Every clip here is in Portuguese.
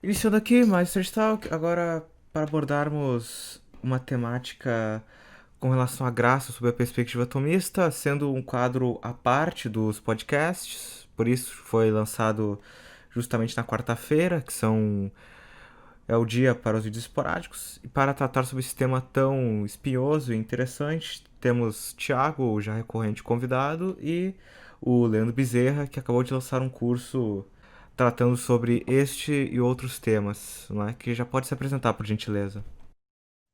Iniciando aqui mais Third Talk, agora para abordarmos uma temática com relação à graça sob a perspectiva atomista, sendo um quadro à parte dos podcasts, por isso foi lançado justamente na quarta-feira, é o dia para os vídeos esporádicos, e para tratar sobre esse tema tão espinhoso e interessante, temos Thiago, o já recorrente convidado, e o Leandro Bezerra, que acabou de lançar um curso tratando sobre este e outros temas, não é? Que já pode se apresentar, por gentileza.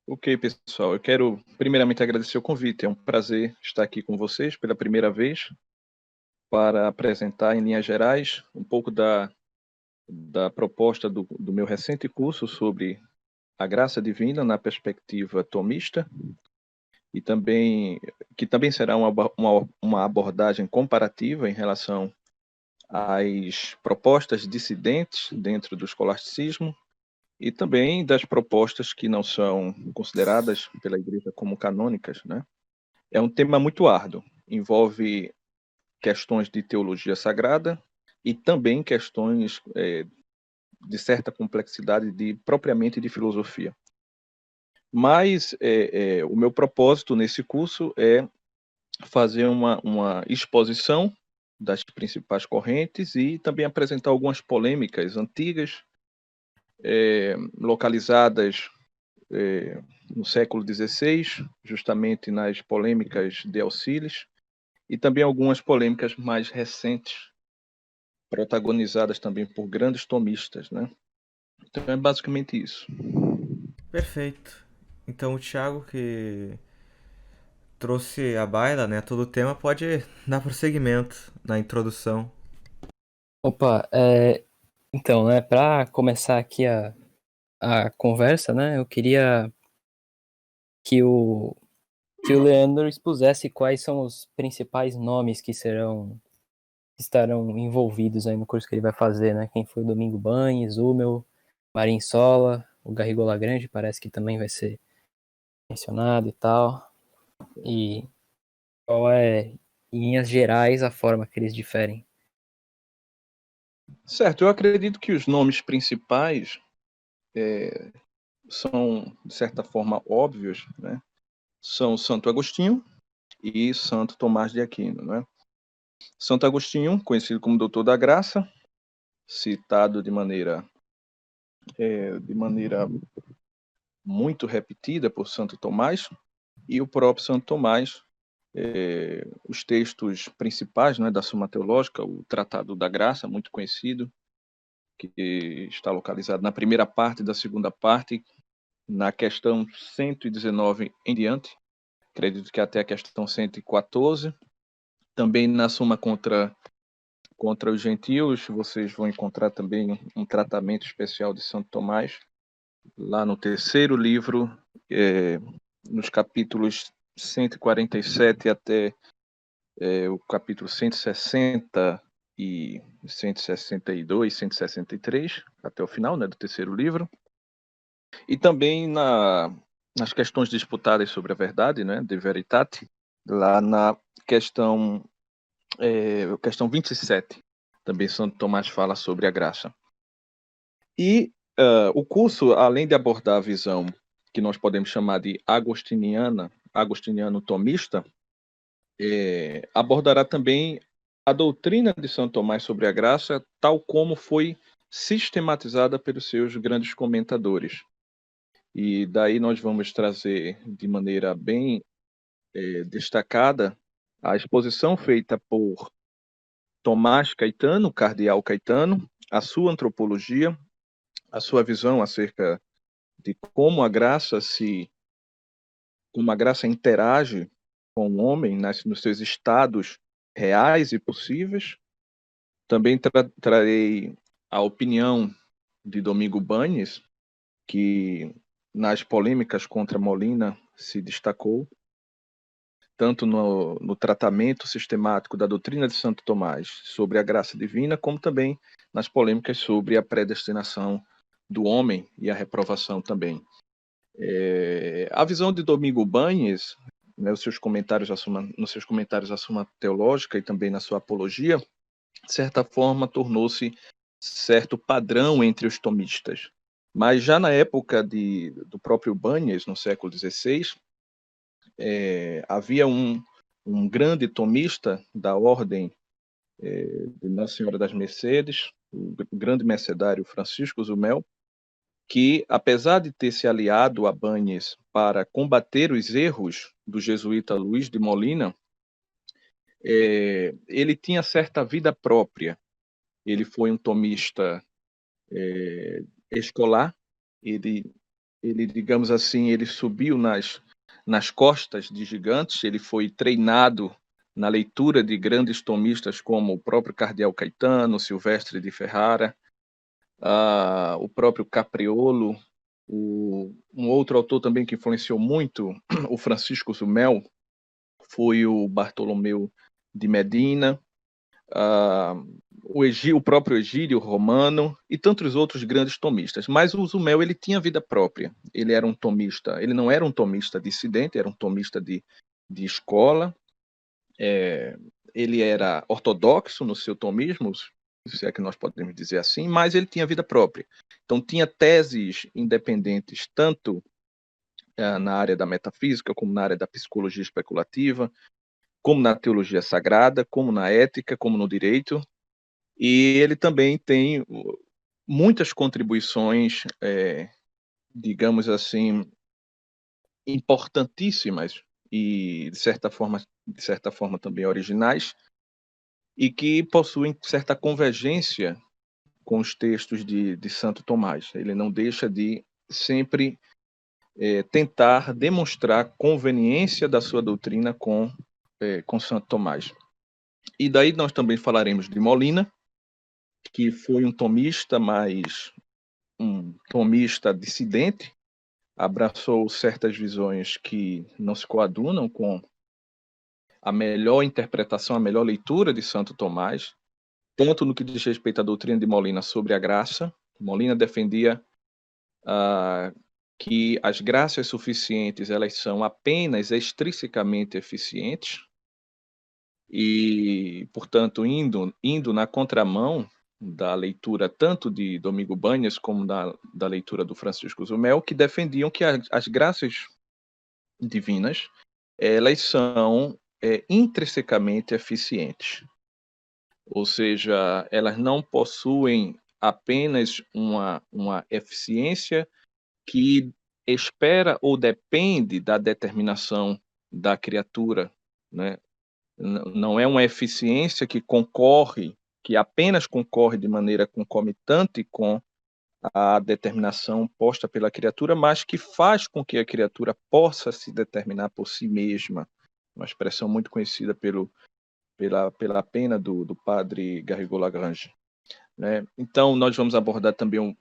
Ok, pessoal, eu quero primeiramente agradecer o convite. É um prazer estar aqui com vocês pela primeira vez para apresentar em linhas gerais um pouco da proposta do meu recente curso sobre a graça divina na perspectiva tomista e também que também será uma abordagem comparativa em relação às propostas dissidentes dentro do escolasticismo e também das propostas que não são consideradas pela Igreja como canônicas, né? É um tema muito árduo, envolve questões de teologia sagrada e também questões de certa complexidade propriamente de filosofia. Mas o meu propósito nesse curso é fazer uma exposição das principais correntes e também apresentar algumas polêmicas antigas, localizadas no século XVI, justamente nas polêmicas de Alcides, e também algumas polêmicas mais recentes, protagonizadas também por grandes tomistas, né? Então é basicamente isso. Perfeito. Então o Thiago, que trouxe a baila, né, todo o tema, pode dar prosseguimento na introdução. Opa, então, né, para começar aqui a conversa, né, eu queria que o Leandro expusesse quais são os principais nomes estarão envolvidos aí no curso que ele vai fazer, né, quem foi o Domingo Banhes, Hummel, Marin Sola, o Garrigou Lagrange parece que também vai ser mencionado e tal, e qual é, em linhas gerais, a forma que eles diferem. Certo, eu acredito que os nomes principais são, de certa forma, óbvios, né? São Santo Agostinho e Santo Tomás de Aquino, né? Santo Agostinho, conhecido como Doutor da Graça, citado de maneira muito repetida por Santo Tomás, e o próprio Santo Tomás, os textos principais, né, da Suma Teológica, o Tratado da Graça, muito conhecido, que está localizado na primeira parte da segunda parte, na questão 119 em diante, acredito que até a questão 114, também na Suma contra os gentios, vocês vão encontrar também um tratamento especial de Santo Tomás, lá no terceiro livro, nos capítulos 147 até o capítulo 160 e 162, 163, até o final, né, do terceiro livro. E também nas questões disputadas sobre a verdade, né, de veritate, lá na questão, questão 27, também Santo Tomás fala sobre a graça. E o curso, além de abordar a visão que nós podemos chamar de agostiniano-tomista, abordará também a doutrina de Santo Tomás sobre a graça, tal como foi sistematizada pelos seus grandes comentadores. E daí nós vamos trazer de maneira bem destacada a exposição feita por Tomás Caetano, cardeal Caetano, a sua antropologia, a sua visão acerca de como a graça interage com o homem nos seus estados reais e possíveis. Também trarei a opinião de Domingo Banhes, que nas polêmicas contra Molina se destacou, tanto no tratamento sistemático da doutrina de Santo Tomás sobre a graça divina, como também nas polêmicas sobre a predestinação do homem e a reprovação também. A visão de Domingo Banhes, né, nos seus comentários à Suma Teológica e também na sua apologia, de certa forma tornou-se certo padrão entre os tomistas. Mas já na época do próprio Banhas, no século XVI, havia um grande tomista da ordem de Nossa Senhora das Mercedes, o grande mercedário Francisco Zumel, que, apesar de ter se aliado a Banhas para combater os erros do jesuíta Luís de Molina, ele tinha certa vida própria. Ele foi um tomista escolar, ele, digamos assim, ele subiu nas costas de gigantes, ele foi treinado na leitura de grandes tomistas como o próprio Cardeal Caetano, Silvestre de Ferrara, o próprio Capriolo, um outro autor também que influenciou muito o Francisco Zumel foi o Bartolomeu de Medina, o próprio Egídio Romano e tantos outros grandes tomistas. Mas o Zumel, ele tinha vida própria. Ele era um tomista, ele não era um tomista dissidente, era um tomista de escola. Ele era ortodoxo no seu tomismo, se é que nós podemos dizer assim, mas ele tinha vida própria. Então tinha teses independentes tanto na área da metafísica, como na área da psicologia especulativa, como na teologia sagrada, como na ética, como no direito. E ele também tem muitas contribuições, digamos assim, importantíssimas e, de certa forma também originais, e que possuem certa convergência com os textos de Santo Tomás. Ele não deixa de sempre tentar demonstrar a conveniência da sua doutrina com Santo Tomás. E daí nós também falaremos de Molina, que foi um tomista, mas um tomista dissidente, abraçou certas visões que não se coadunam com a melhor interpretação, a melhor leitura de Santo Tomás, tanto no que diz respeito à doutrina de Molina sobre a graça. Molina defendia que as graças suficientes elas são apenas extrinsecamente eficientes e, portanto, indo na contramão da leitura tanto de Domingo Banhas como da leitura do Francisco Zumel, que defendiam que as graças divinas elas são intrinsecamente eficientes, ou seja, elas não possuem apenas uma eficiência que espera ou depende da determinação da criatura, né? Não é uma eficiência que apenas concorre de maneira concomitante com a determinação posta pela criatura, mas que faz com que a criatura possa se determinar por si mesma. Uma expressão muito conhecida pela pena do padre Garrigou Lagrange, né? Então, nós vamos abordar também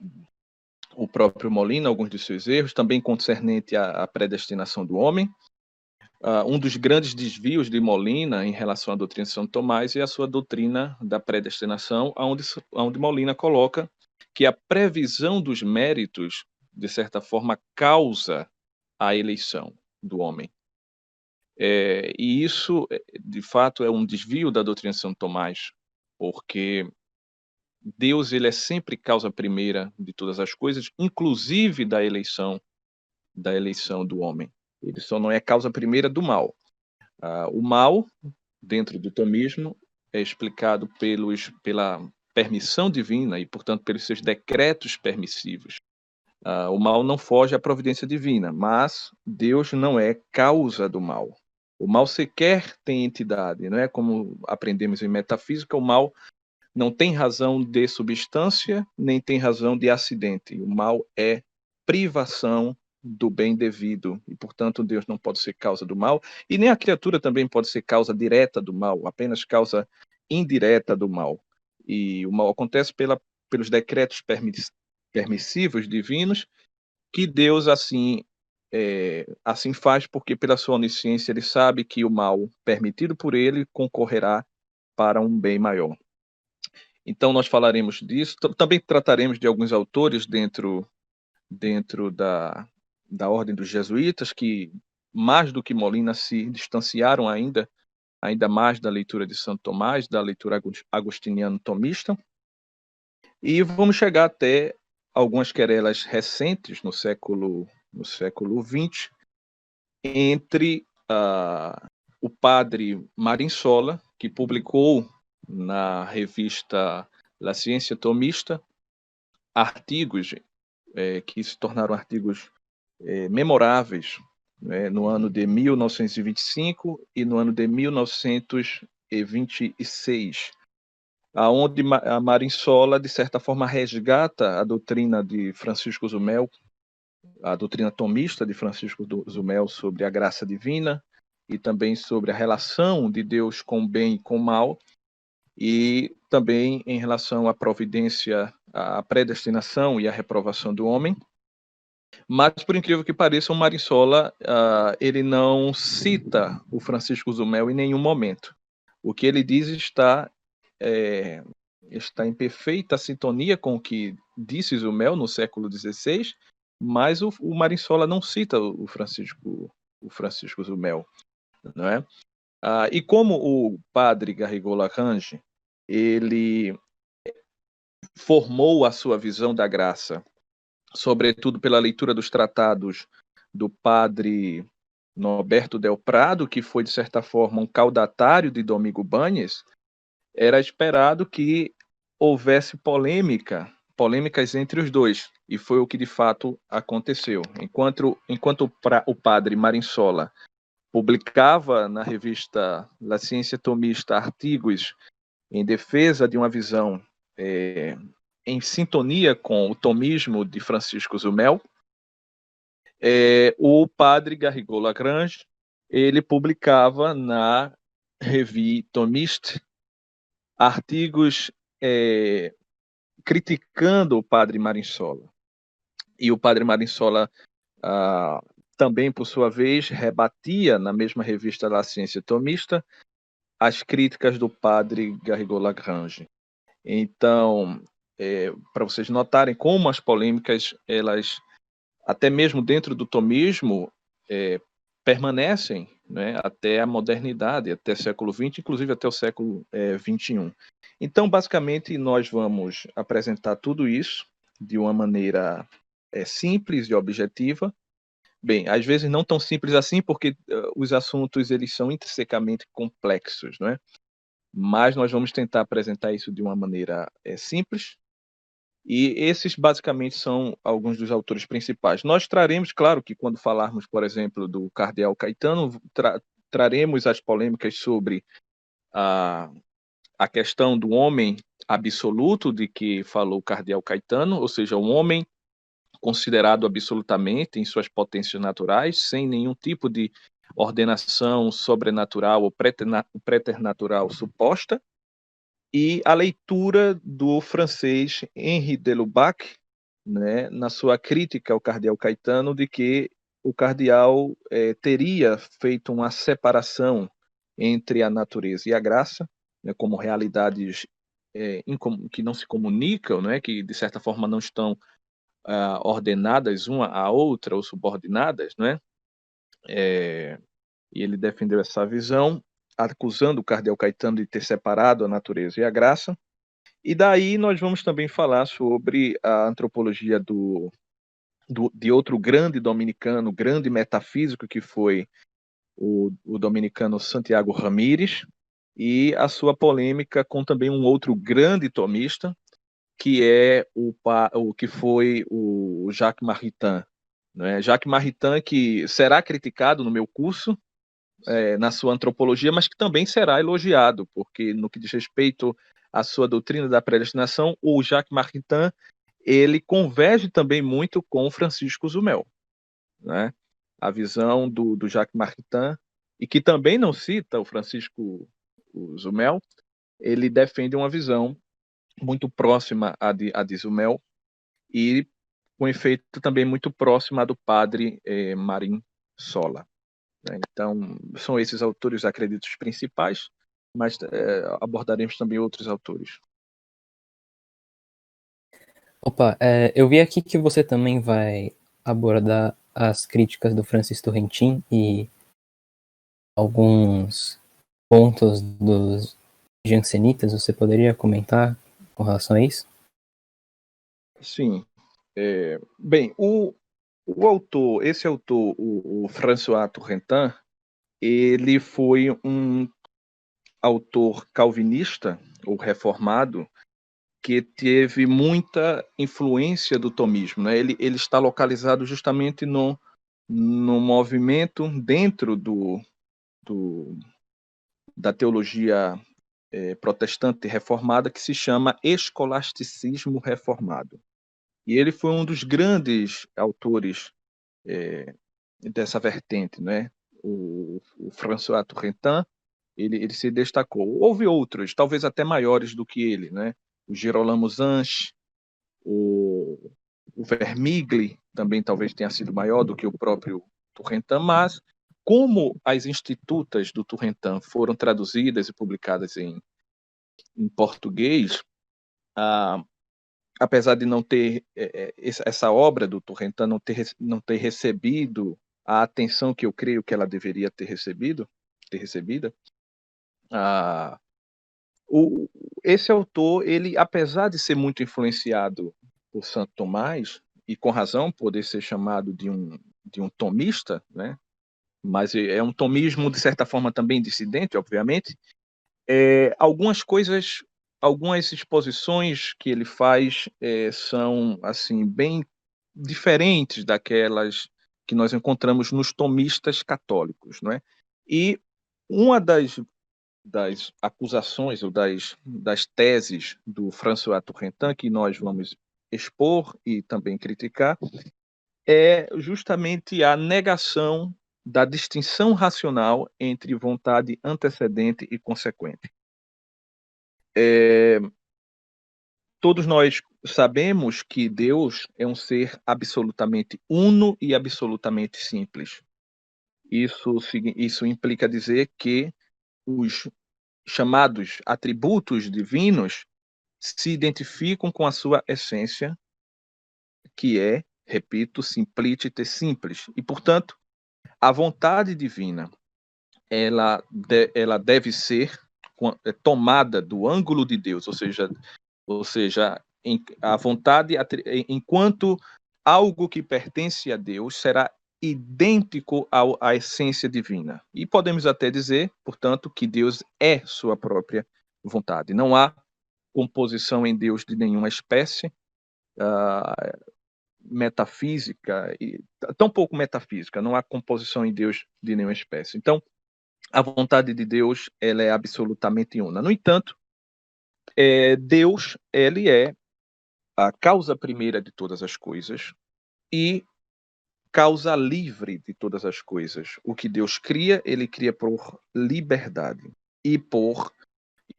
o próprio Molina, alguns de seus erros, também concernente à predestinação do homem. Um dos grandes desvios de Molina em relação à doutrina de São Tomás é a sua doutrina da predestinação, onde Molina coloca que a previsão dos méritos, de certa forma, causa a eleição do homem. E isso, de fato, é um desvio da doutrina de São Tomás, porque Deus ele é sempre causa primeira de todas as coisas, inclusive da eleição do homem. Ele só não é causa primeira do mal. O mal, dentro do tomismo, é explicado pela permissão divina e, portanto, pelos seus decretos permissivos. O mal não foge à providência divina, mas Deus não é causa do mal. O mal sequer tem entidade, não é como aprendemos em metafísica, o mal não tem razão de substância, nem tem razão de acidente. O mal é privação do bem devido, e, portanto, Deus não pode ser causa do mal, e nem a criatura também pode ser causa direta do mal, apenas causa indireta do mal. E o mal acontece pelos decretos permissivos divinos, que Deus assim faz, porque pela sua onisciência ele sabe que o mal permitido por ele concorrerá para um bem maior. Então nós falaremos disso, também trataremos de alguns autores dentro da ordem dos jesuítas, que mais do que Molina se distanciaram ainda mais da leitura de Santo Tomás, da leitura agostiniano-tomista. E vamos chegar até algumas querelas recentes no século XX entre o padre Marinsola, que publicou na revista La Ciência Tomista artigos que se tornaram artigos memoráveis, né, no ano de 1925 e no ano de 1926, aonde a Marinsola, de certa forma, resgata a doutrina de Francisco Zumel, a doutrina tomista de Francisco Zumel sobre a graça divina e também sobre a relação de Deus com o bem e com o mal, e também em relação à providência, à predestinação e à reprovação do homem. Mas, por incrível que pareça, o Marinsola ele não cita o Francisco Zumel em nenhum momento. O que ele diz está em perfeita sintonia com o que disse Zumel no século XVI, mas o Marinsola não cita o Francisco Zumel, não é? E como o padre Garrigou Lagrange ele formou a sua visão da graça, sobretudo pela leitura dos tratados do padre Norberto del Prado, que foi, de certa forma, um caudatário de Domingo Banhes, era esperado que houvesse polêmicas entre os dois, e foi o que de fato aconteceu. Enquanto o padre Marinsola publicava na revista La Ciência Tomista artigos em defesa de uma visão em sintonia com o tomismo de Francisco Zumel, o padre Garrigou Lagrange ele publicava na Revue Thomiste artigos criticando o padre Marinsola. E o padre Marinsola também, por sua vez, rebatia na mesma revista La Ciência Thomista as críticas do padre Garrigou Lagrange. Então, para vocês notarem como as polêmicas, elas, até mesmo dentro do tomismo, permanecem, né, até a modernidade, até o século XX, inclusive até o século XXI. Então, basicamente, nós vamos apresentar tudo isso de uma maneira simples e objetiva. Bem, às vezes não tão simples assim, porque os assuntos eles são intrinsecamente complexos, não é? Mas nós vamos tentar apresentar isso de uma maneira simples. E esses, basicamente, são alguns dos autores principais. Nós traremos, claro que quando falarmos, por exemplo, do cardeal Caetano, traremos as polêmicas sobre a questão do homem absoluto de que falou o cardeal Caetano, ou seja, um homem considerado absolutamente em suas potências naturais, sem nenhum tipo de ordenação sobrenatural ou preternatural suposta, e a leitura do francês Henri de Lubac, né, na sua crítica ao cardeal Caetano, de que o cardeal teria feito uma separação entre a natureza e a graça, né, como realidades que não se comunicam, né, que de certa forma não estão ordenadas uma à outra ou subordinadas, né? E ele defendeu essa visão, acusando o cardeal Caetano de ter separado a natureza e a graça. E daí nós vamos também falar sobre a antropologia de outro grande dominicano, grande metafísico, que foi o dominicano Santiago Ramírez, e a sua polêmica com também um outro grande tomista, que é o que foi o Jacques Maritain. Né? Jacques Maritain, que será criticado no meu curso, na sua antropologia, mas que também será elogiado, porque no que diz respeito à sua doutrina da predestinação, o Jacques Maritain ele converge também muito com o Francisco Zumel, né? A visão do Jacques Maritain, e que também não cita o Francisco Zumel, ele defende uma visão muito próxima à de Zumel e com efeito também muito próxima à do padre Marin Sola. Né? Então, são esses autores, acredito, os principais, mas abordaremos também outros autores. Opa, eu vi aqui que você também vai abordar as críticas do Francis Turrentin e alguns pontos dos jansenitas. Você poderia comentar com relação a isso? Sim. Bem, esse autor, o François Turretin, ele foi um autor calvinista ou reformado que teve muita influência do tomismo, né? Ele está localizado justamente no movimento dentro da teologia protestante reformada que se chama escolasticismo reformado. E ele foi um dos grandes autores dessa vertente, né? O François Turretin, ele se destacou. Houve outros, talvez até maiores do que ele, né? O Girolamo Sanches, o Vermigli também talvez tenha sido maior do que o próprio Turretin, mas como as institutas do Turretin foram traduzidas e publicadas em português, apesar de não ter essa obra do Turretin não ter recebido a atenção que eu creio que ela deveria ter recebida, esse autor, ele, apesar de ser muito influenciado por Santo Tomás, e com razão poder ser chamado de um tomista, né? Mas é um tomismo, de certa forma, também dissidente, obviamente, algumas exposições que ele faz são assim bem diferentes daquelas que nós encontramos nos tomistas católicos, não é? E uma das acusações ou das teses do François Turretin que nós vamos expor e também criticar é justamente a negação da distinção racional entre vontade antecedente e consequente. Todos nós sabemos que Deus é um ser absolutamente uno e absolutamente simples. Isso implica dizer que os chamados atributos divinos se identificam com a sua essência, que é, repito, simpliciter simples. E, portanto, a vontade divina ela deve ser tomada do ângulo de Deus, ou seja, a vontade, enquanto algo que pertence a Deus, será idêntico à essência divina. E podemos até dizer, portanto, que Deus é sua própria vontade. Não há composição em Deus de nenhuma espécie, metafísica, e tampouco metafísica, não há composição em Deus de nenhuma espécie. Então, a vontade de Deus ela é absolutamente una. No entanto, Deus ele é a causa primeira de todas as coisas e causa livre de todas as coisas. O que Deus cria, ele cria por liberdade e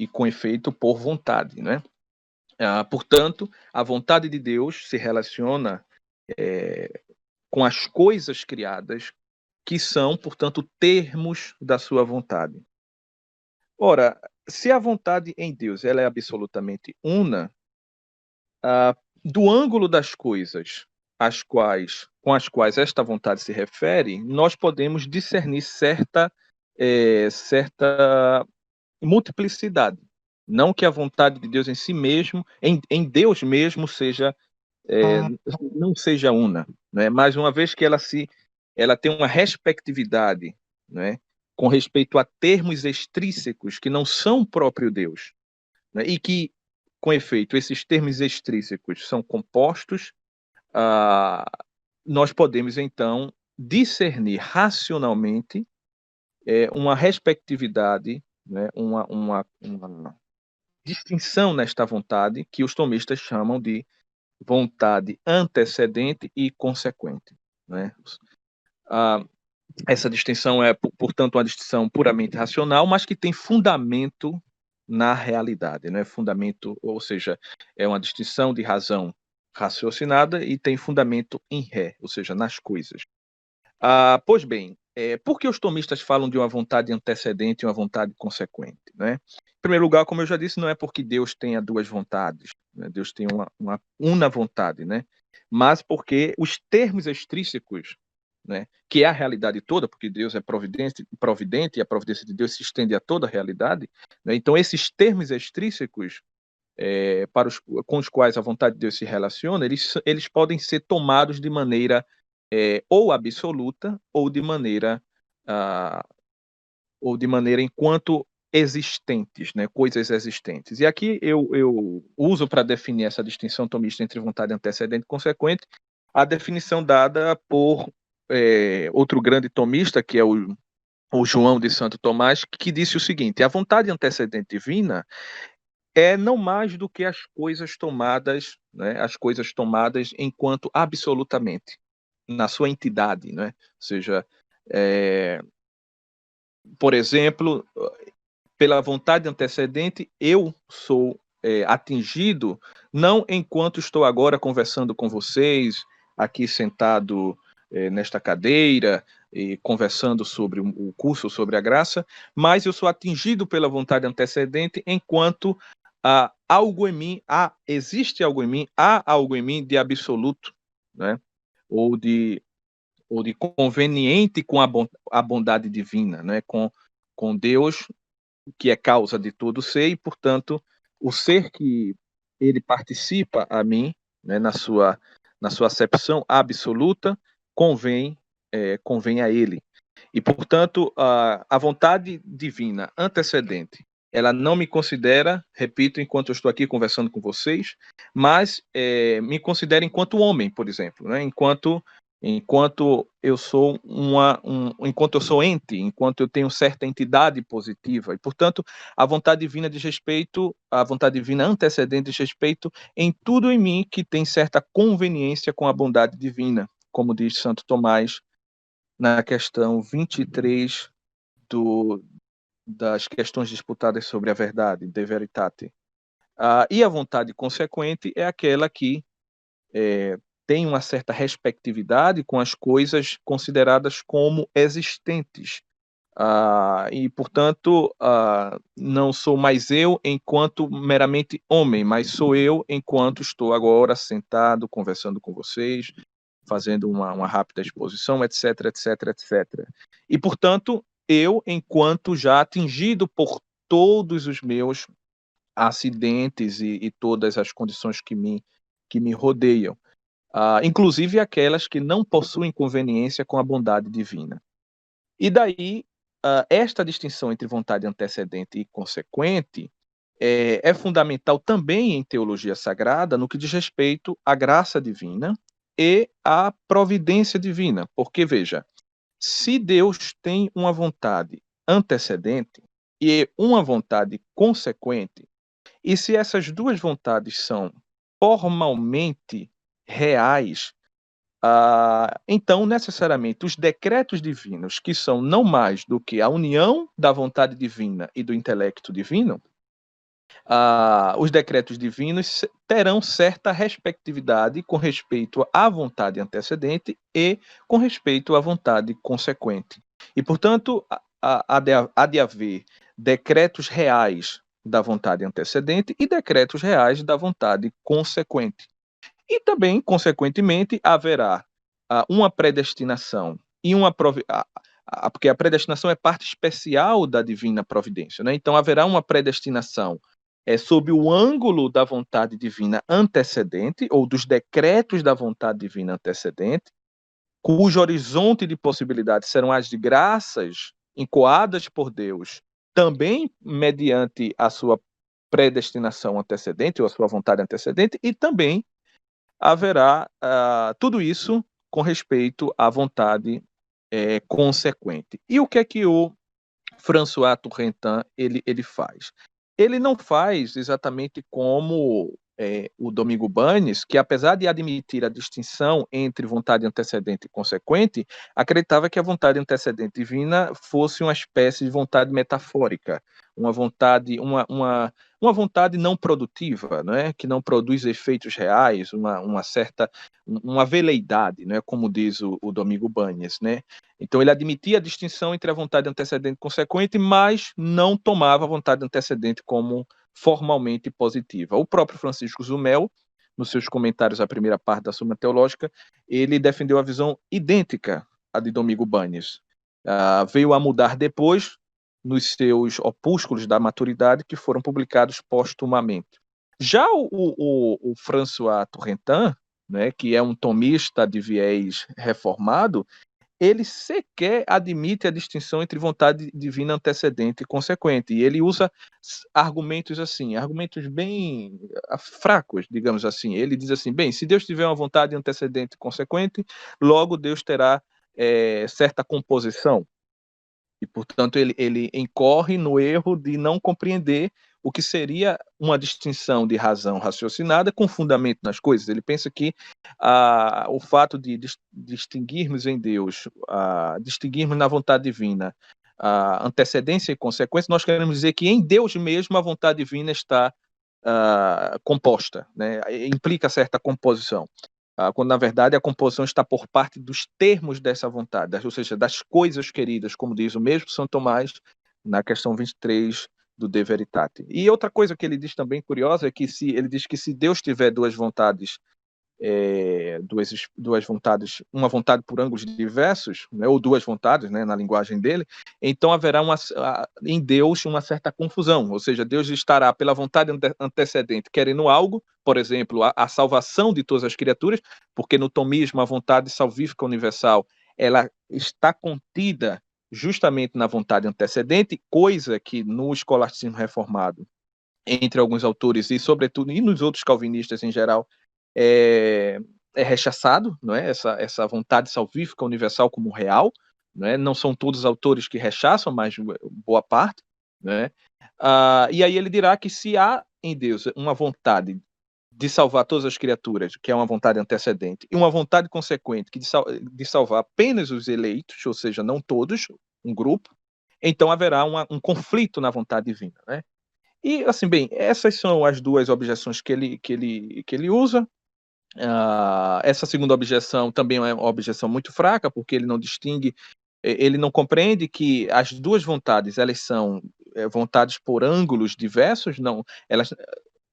com efeito por vontade, né? Portanto, a vontade de Deus se relaciona com as coisas criadas que são, portanto, termos da sua vontade. Ora, se a vontade em Deus ela é absolutamente una, do ângulo das coisas com as quais esta vontade se refere, nós podemos discernir certa multiplicidade. Não que a vontade de Deus em si mesmo, em Deus mesmo, não seja una, né? Mas uma vez que ela tem uma respectividade, né? Com respeito a termos extrínsecos que não são próprio Deus, né? E que, com efeito, esses termos extrínsecos são compostos, nós podemos, então, discernir racionalmente uma respectividade, né? uma distinção nesta vontade que os tomistas chamam de vontade antecedente e consequente, né? Essa distinção é, portanto, uma distinção puramente racional, mas que tem fundamento na realidade, né? Fundamento, ou seja, é uma distinção de razão raciocinada e tem fundamento em ré, ou seja, nas coisas. Pois bem, por que os tomistas falam de uma vontade antecedente e uma vontade consequente, né? Em primeiro lugar, como eu já disse, não é porque Deus tenha duas vontades, né? Deus tem uma vontade, né? Mas porque os termos extrínsecos, né, que é a realidade toda, porque Deus é providente e a providência de Deus se estende a toda a realidade, né? Então esses termos extrínsecos com os quais a vontade de Deus se relaciona, eles podem ser tomados de maneira ou absoluta ou de maneira enquanto existentes, né, coisas existentes. E aqui eu uso para definir essa distinção tomista entre vontade antecedente e consequente a definição dada por outro grande tomista, que é o João de Santo Tomás, que disse o seguinte: a vontade antecedente divina é não mais do que as coisas tomadas, né, as coisas tomadas enquanto absolutamente, na sua entidade, né? Ou seja, por exemplo, pela vontade antecedente, eu sou atingido, não enquanto estou agora conversando com vocês, aqui sentado nesta cadeira, e conversando sobre o curso sobre a graça, mas eu sou atingido pela vontade antecedente enquanto algo em mim, existe algo em mim, há algo em mim de absoluto, né? ou de conveniente com a bondade divina, né? com Deus, que é causa de todo ser, e, portanto, o ser que ele participa a mim, né, na sua acepção absoluta, convém a ele. E, portanto, a vontade divina antecedente, ela não me considera, repito, enquanto eu estou aqui conversando com vocês, mas me considera enquanto homem, por exemplo, né? Enquanto eu sou enquanto eu sou ente, enquanto eu tenho certa entidade positiva, e portanto a vontade divina antecedente diz respeito em tudo em mim que tem certa conveniência com a bondade divina, como diz Santo Tomás na questão 23 das questões disputadas sobre a verdade, de veritate. E a vontade consequente é aquela que tem uma certa respectividade com as coisas consideradas como existentes. E, portanto, não sou mais eu enquanto meramente homem, mas sou eu enquanto estou agora sentado, conversando com vocês, fazendo uma rápida exposição, etc, etc, etc. E, portanto, eu, enquanto já atingido por todos os meus acidentes e todas as condições que me rodeiam, inclusive aquelas que não possuem conveniência com a bondade divina. E daí, esta distinção entre vontade antecedente e consequente é fundamental também em teologia sagrada no que diz respeito à graça divina e à providência divina. Porque, veja, se Deus tem uma vontade antecedente e uma vontade consequente, e se essas duas vontades são formalmente reais, então, necessariamente, os decretos divinos, que são não mais do que a união da vontade divina e do intelecto divino, os decretos divinos terão certa respectividade com respeito à vontade antecedente e com respeito à vontade consequente. E, portanto, há de haver decretos reais da vontade antecedente e decretos reais da vontade consequente. E também, consequentemente, haverá uma predestinação e porque a predestinação é parte especial da divina providência, né? Então haverá uma predestinação sob o ângulo da vontade divina antecedente ou dos decretos da vontade divina antecedente, cujo horizonte de possibilidades serão as de graças encoadas por Deus, também mediante a sua predestinação antecedente ou a sua vontade antecedente, e também haverá tudo isso com respeito à vontade consequente. E o que é que o François Turretin ele faz? Ele não faz exatamente como o Domingo Banes, que apesar de admitir a distinção entre vontade antecedente e consequente, acreditava que a vontade antecedente divina fosse uma espécie de vontade metafórica, uma vontade não produtiva, não é? Que não produz efeitos reais, uma certa veleidade, não é? Como diz o Domingo Banes, né? Então ele admitia a distinção entre a vontade antecedente e consequente, mas não tomava a vontade antecedente como formalmente positiva. O próprio Francisco Zumel, nos seus comentários à primeira parte da Suma Teológica, ele defendeu a visão idêntica à de Domingo Banes. Veio a mudar depois nos seus opúsculos da maturidade, que foram publicados postumamente. Já o François Torrentin, né, que é um tomista de viés reformado, ele sequer admite a distinção entre vontade divina antecedente e consequente. E ele usa argumentos assim, argumentos bem fracos, digamos assim. Ele diz assim, bem, se Deus tiver uma vontade antecedente e consequente, logo Deus terá certa composição. E, portanto, ele incorre no erro de não compreender o que seria uma distinção de razão raciocinada com fundamento nas coisas. Ele pensa que o fato de distinguirmos em Deus, distinguirmos na vontade divina antecedência e consequência, nós queremos dizer que em Deus mesmo a vontade divina está composta, né? Implica certa composição. Quando na verdade a composição está por parte dos termos dessa vontade, ou seja, das coisas queridas, como diz o mesmo São Tomás na questão 23 do De Veritate. E outra coisa que ele diz também curiosa é que ele diz que se Deus tiver duas vontades, duas vontades, uma vontade por ângulos diversos, né, ou duas vontades, né, na linguagem dele, então haverá em Deus uma certa confusão, ou seja, Deus estará pela vontade antecedente querendo algo, por exemplo, a salvação de todas as criaturas, porque no tomismo a vontade salvífica universal ela está contida justamente na vontade antecedente, coisa que no escolasticismo reformado, entre alguns autores e sobretudo e nos outros calvinistas em geral, é rechaçado, não é? Essa vontade salvífica universal como real, não é? Não são todos os autores que rechaçam, mas boa parte, não é? E aí ele dirá que se há em Deus uma vontade de salvar todas as criaturas, que é uma vontade antecedente, e uma vontade consequente, que de salvar apenas os eleitos, ou seja, não todos, um grupo, então haverá um conflito na vontade divina, né? E, assim, bem, essas são as duas objeções que ele usa. Essa segunda objeção também é uma objeção muito fraca, porque ele não distingue, ele não compreende que as duas vontades, elas são vontades por ângulos diversos, não, elas,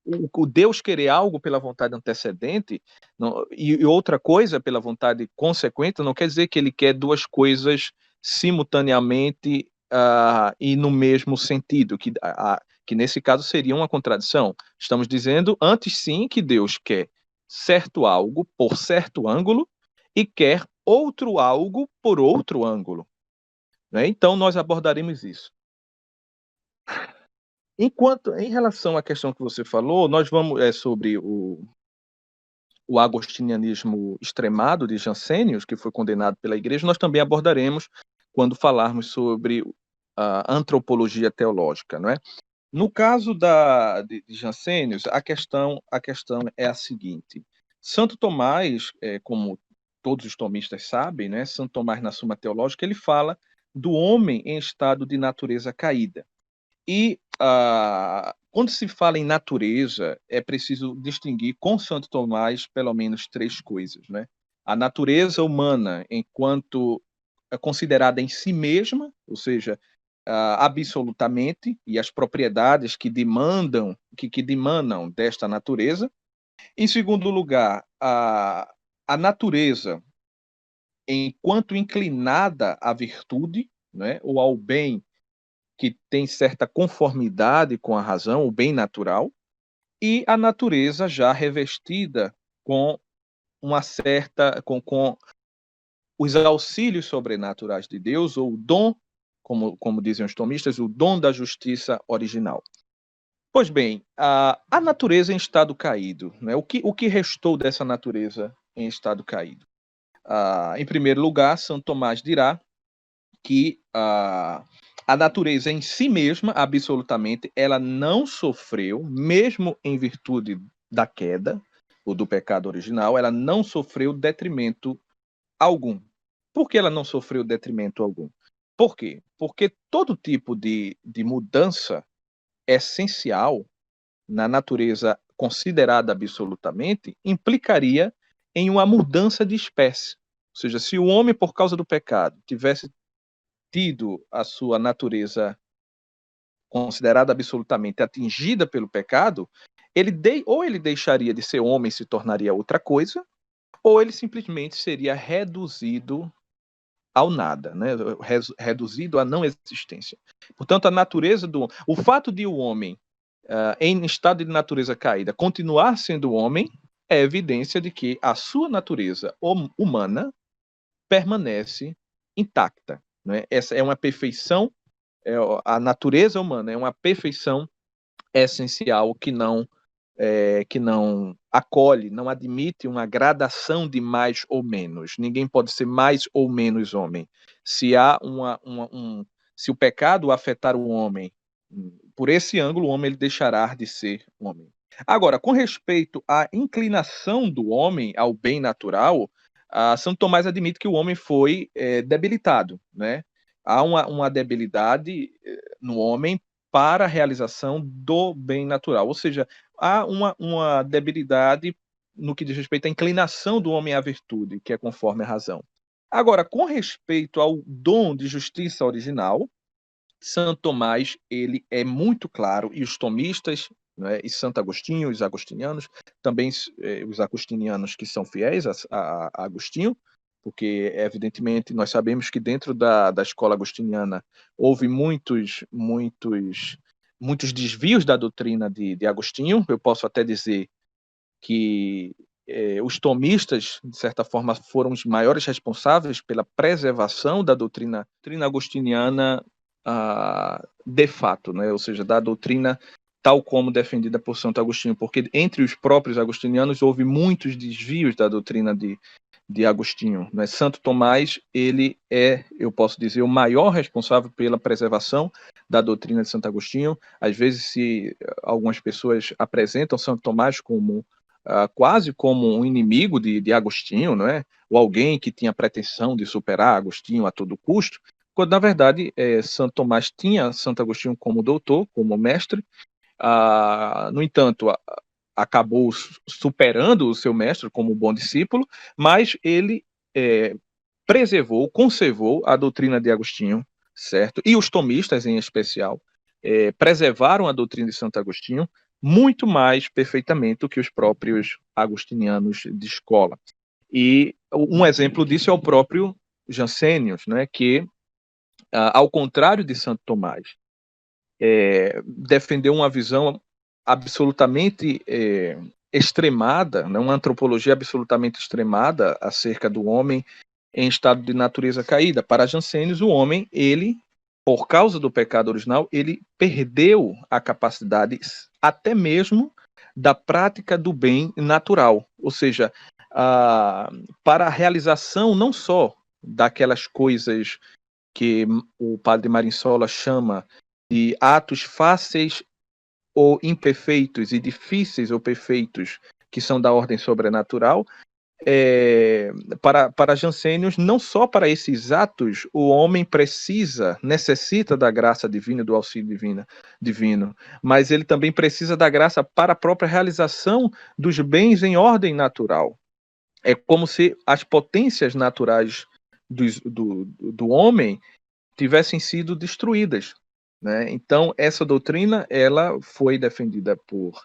o Deus querer algo pela vontade antecedente não, e outra coisa pela vontade consequente, não quer dizer que ele quer duas coisas simultaneamente e no mesmo sentido, que nesse caso seria uma contradição. Estamos dizendo antes sim que Deus quer certo algo por certo ângulo e quer outro algo por outro ângulo, né? Então nós abordaremos isso. Enquanto, em relação à questão que você falou, nós vamos sobre o agostinianismo extremado de Jansênios, que foi condenado pela Igreja, nós também abordaremos quando falarmos sobre a antropologia teológica, não é? No caso de Jansênios, a questão é a seguinte: Santo Tomás, como todos os tomistas sabem, né, Santo Tomás na Suma Teológica, ele fala do homem em estado de natureza caída. E quando se fala em natureza, é preciso distinguir com Santo Tomás pelo menos três coisas, né? A natureza humana, enquanto considerada em si mesma, ou seja, absolutamente, e as propriedades que dimanam desta natureza. Em segundo lugar, a natureza enquanto inclinada à virtude, né, ou ao bem que tem certa conformidade com a razão, o bem natural, e a natureza já revestida com uma certa com os auxílios sobrenaturais de Deus, ou o dom, como dizem os tomistas, o dom da justiça original. Pois bem, a natureza em estado caído, né? O que restou dessa natureza em estado caído? Em primeiro lugar, São Tomás dirá que a natureza em si mesma, absolutamente, ela não sofreu, mesmo em virtude da queda, ou do pecado original, ela não sofreu detrimento algum. Por que ela não sofreu detrimento algum? Por quê? Porque todo tipo de mudança essencial na natureza considerada absolutamente implicaria em uma mudança de espécie. Ou seja, se o homem, por causa do pecado, tivesse tido a sua natureza considerada absolutamente atingida pelo pecado, ou ele deixaria de ser homem e se tornaria outra coisa, ou ele simplesmente seria reduzido ao nada, né? Reduzido à não existência. Portanto, a natureza o fato de o homem em estado de natureza caída, continuar sendo homem, é evidência de que a sua natureza humana permanece intacta. Né? Essa é uma perfeição, a natureza humana é uma perfeição essencial que não acolhe, não admite uma gradação de mais ou menos. Ninguém pode ser mais ou menos homem. Se há se o pecado afetar o homem, por esse ângulo, o homem ele deixará de ser homem. Agora, com respeito à inclinação do homem ao bem natural, Santo Tomás admite que o homem foi debilitado, né? Há uma debilidade no homem para a realização do bem natural, ou seja, há uma debilidade no que diz respeito à inclinação do homem à virtude, que é conforme a razão. Agora, com respeito ao dom de justiça original, Santo Tomás ele é muito claro, e os tomistas, né, e Santo Agostinho, os agostinianos, também os agostinianos que são fiéis a Agostinho, porque evidentemente nós sabemos que dentro da escola agostiniana houve muitos desvios da doutrina de Agostinho. Eu posso até dizer que os tomistas, de certa forma, foram os maiores responsáveis pela preservação da doutrina agostiniana de fato, né? Ou seja, da doutrina tal como defendida por Santo Agostinho, porque entre os próprios agostinianos houve muitos desvios da doutrina de Agostinho. Né? Santo Tomás, ele é, eu posso dizer, o maior responsável pela preservação da doutrina de Santo Agostinho. Às vezes, algumas pessoas apresentam Santo Tomás como quase como um inimigo de Agostinho, não é? Ou alguém que tinha pretensão de superar Agostinho a todo custo, quando na verdade Santo Tomás tinha Santo Agostinho como doutor, como mestre. No entanto, acabou superando o seu mestre como bom discípulo, mas ele conservou a doutrina de Agostinho, certo? E os tomistas, em especial, preservaram a doutrina de Santo Agostinho muito mais perfeitamente do que os próprios agostinianos de escola. E um exemplo disso é o próprio Jansenius, né, que, ao contrário de Santo Tomás, defendeu uma visão absolutamente extremada, né, uma antropologia absolutamente extremada acerca do homem em estado de natureza caída. Para Jansenius, o homem, ele, por causa do pecado original, ele perdeu a capacidade até mesmo da prática do bem natural, ou seja, para a realização não só daquelas coisas que o padre Marinsola chama de atos fáceis ou imperfeitos e difíceis ou perfeitos, que são da ordem sobrenatural, para Jansenius, não só para esses atos o homem necessita da graça divina, do auxílio divino, mas ele também precisa da graça para a própria realização dos bens em ordem natural. É como se as potências naturais do homem tivessem sido destruídas. Né? Então, essa doutrina ela foi defendida por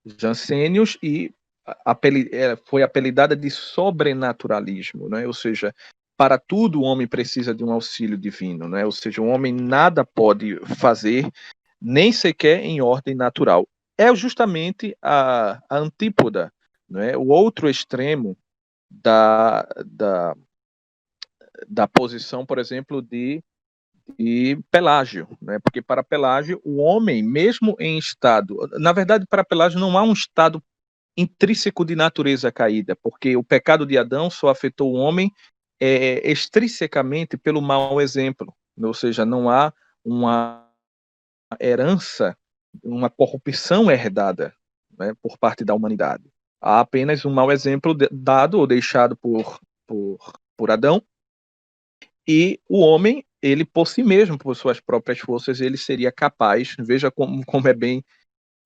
Jansenius e foi apelidada de sobrenaturalismo, né? Ou seja, para tudo o homem precisa de um auxílio divino, né? Ou seja, o homem nada pode fazer, nem sequer em ordem natural. É justamente a antípoda, né? O outro extremo da posição, por exemplo, de Pelágio, né? Porque para Pelágio, o homem, mesmo em estado... Na verdade, para Pelágio não há um estado intrínseco de natureza caída, porque o pecado de Adão só afetou o homem extrinsecamente pelo mau exemplo, ou seja, não há uma herança, uma corrupção herdada, né, por parte da humanidade. Há apenas um mau exemplo dado ou deixado por Adão, e o homem, ele por si mesmo, por suas próprias forças, ele seria capaz, veja como é bem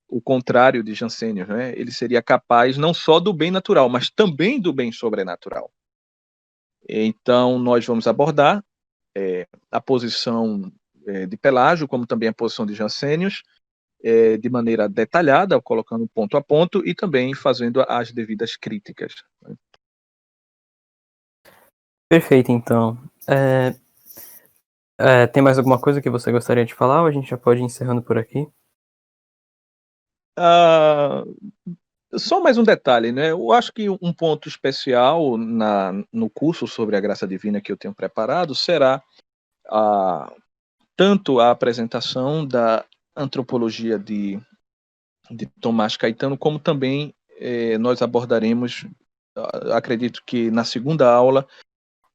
o contrário de Jansenius, né? Ele seria capaz não só do bem natural, mas também do bem sobrenatural. Então, nós vamos abordar a posição de Pelágio, como também a posição de Jansenius, de maneira detalhada, colocando ponto a ponto e também fazendo as devidas críticas. Perfeito, então. Tem mais alguma coisa que você gostaria de falar ou a gente já pode ir encerrando por aqui? Só mais um detalhe, né? Eu acho que um ponto especial no curso sobre a graça divina que eu tenho preparado será tanto a apresentação da antropologia de Tomás Caetano, como também nós abordaremos, acredito que na segunda aula,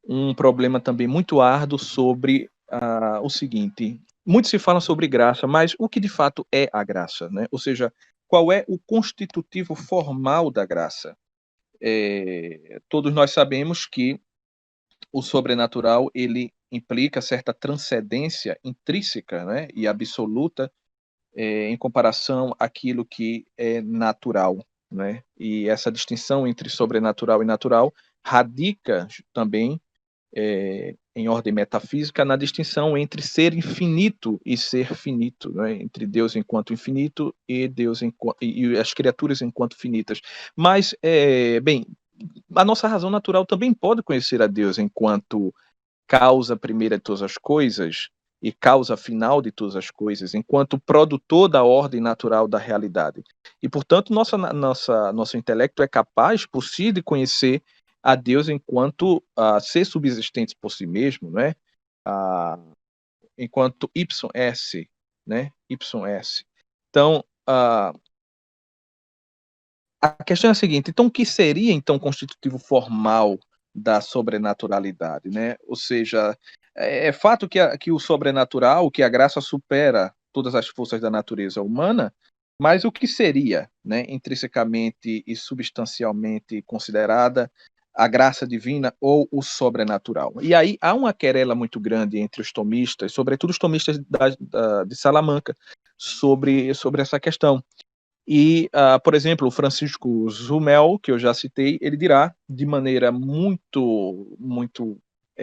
um problema também muito árduo sobre o seguinte: muito se fala sobre graça, mas o que de fato é a graça, né? Ou seja, qual é o constitutivo formal da graça? Todos nós sabemos que o sobrenatural ele implica certa transcendência intrínseca, né, e absoluta em comparação àquilo que é natural, né? E essa distinção entre sobrenatural e natural radica também em ordem metafísica na distinção entre ser infinito e ser finito, né? Entre Deus enquanto infinito e e as criaturas enquanto finitas. Mas, bem, a nossa razão natural também pode conhecer a Deus enquanto causa primeira de todas as coisas e causa final de todas as coisas, enquanto produtor da ordem natural da realidade. E, portanto, nosso intelecto é capaz por si de conhecer a Deus enquanto ser subsistente por si mesmo, né? Enquanto YS, né? YS. Então, a questão é a seguinte: então, o que seria então constitutivo formal da sobrenaturalidade, né? Ou seja, é fato que o sobrenatural, que a graça supera todas as forças da natureza humana, mas o que seria, né, intrinsecamente e substancialmente considerada a graça divina ou o sobrenatural? E aí há uma querela muito grande entre os tomistas, sobretudo os tomistas de Salamanca, sobre essa questão. E, por exemplo, o Francisco Zumel, que eu já citei, ele dirá de maneira muito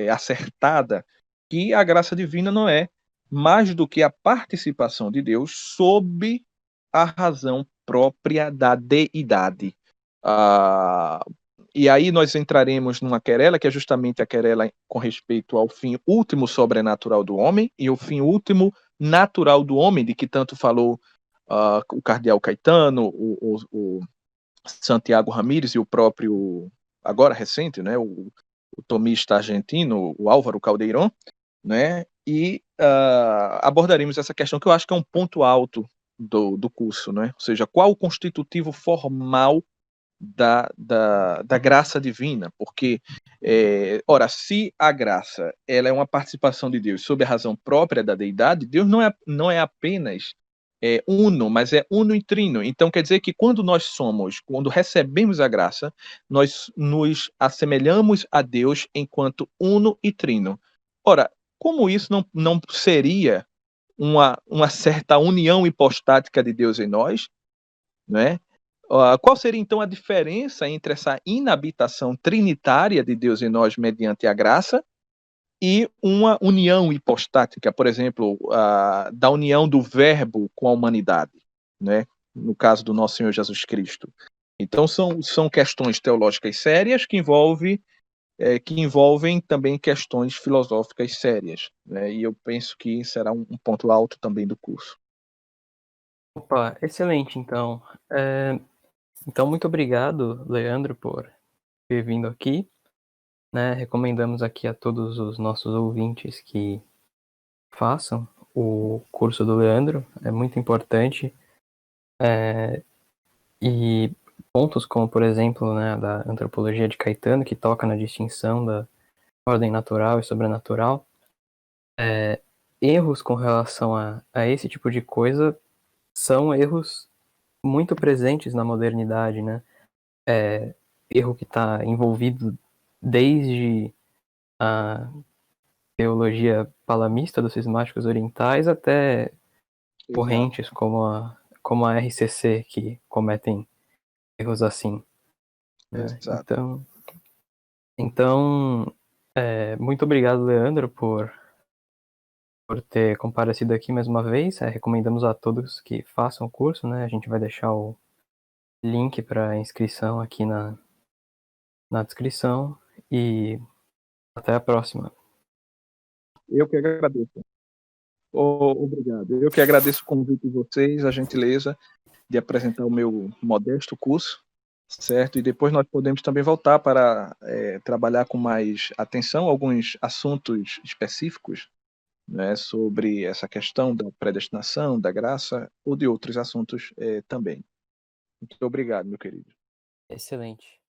acertada que a graça divina não é mais do que a participação de Deus sob a razão própria da deidade. Ah, e aí nós entraremos numa querela, que é justamente a querela com respeito ao fim último sobrenatural do homem e o fim último natural do homem, de que tanto falou o cardeal Caetano, o Santiago Ramírez e o próprio, agora recente, né, o tomista argentino, o Álvaro Caldeirón, né, e abordaremos essa questão que eu acho que é um ponto alto do curso, né, ou seja, qual o constitutivo formal da graça divina, porque, ora, se a graça ela é uma participação de Deus sob a razão própria da deidade, Deus não é apenas uno, mas é uno e trino. Então quer dizer que quando recebemos a graça, nós nos assemelhamos a Deus enquanto uno e trino. Ora, como isso não seria uma certa união hipostática de Deus em nós, né? Qual seria então a diferença entre essa inabitação trinitária de Deus em nós mediante a graça e uma união hipostática, por exemplo, da união do Verbo com a humanidade, né? No caso do nosso Senhor Jesus Cristo. Então são questões teológicas sérias que envolvem também questões filosóficas sérias, né? E eu penso que será um ponto alto também do curso. Opa, excelente, então. Então, muito obrigado, Leandro, por ter vindo aqui. Né? Recomendamos aqui a todos os nossos ouvintes que façam o curso do Leandro, é muito importante. E pontos como, por exemplo, né, da antropologia de Caetano, que toca na distinção da ordem natural e sobrenatural, erros com relação a esse tipo de coisa são erros muito presentes na modernidade, né? Erro que está envolvido desde a teologia palamista dos cismáticos orientais até correntes como a RCC, que cometem erros assim. Né? Então, muito obrigado, Leandro, por ter comparecido aqui mais uma vez. Recomendamos a todos que façam o curso, né? A gente vai deixar o link para inscrição aqui na descrição e até a próxima. Eu que agradeço. Obrigado. Eu que agradeço o convite de vocês, a gentileza. de apresentar o meu modesto curso, certo? E depois nós podemos também voltar para trabalhar com mais atenção alguns assuntos específicos, né, sobre essa questão da predestinação, da graça, ou de outros assuntos também. Muito obrigado, meu querido. Excelente.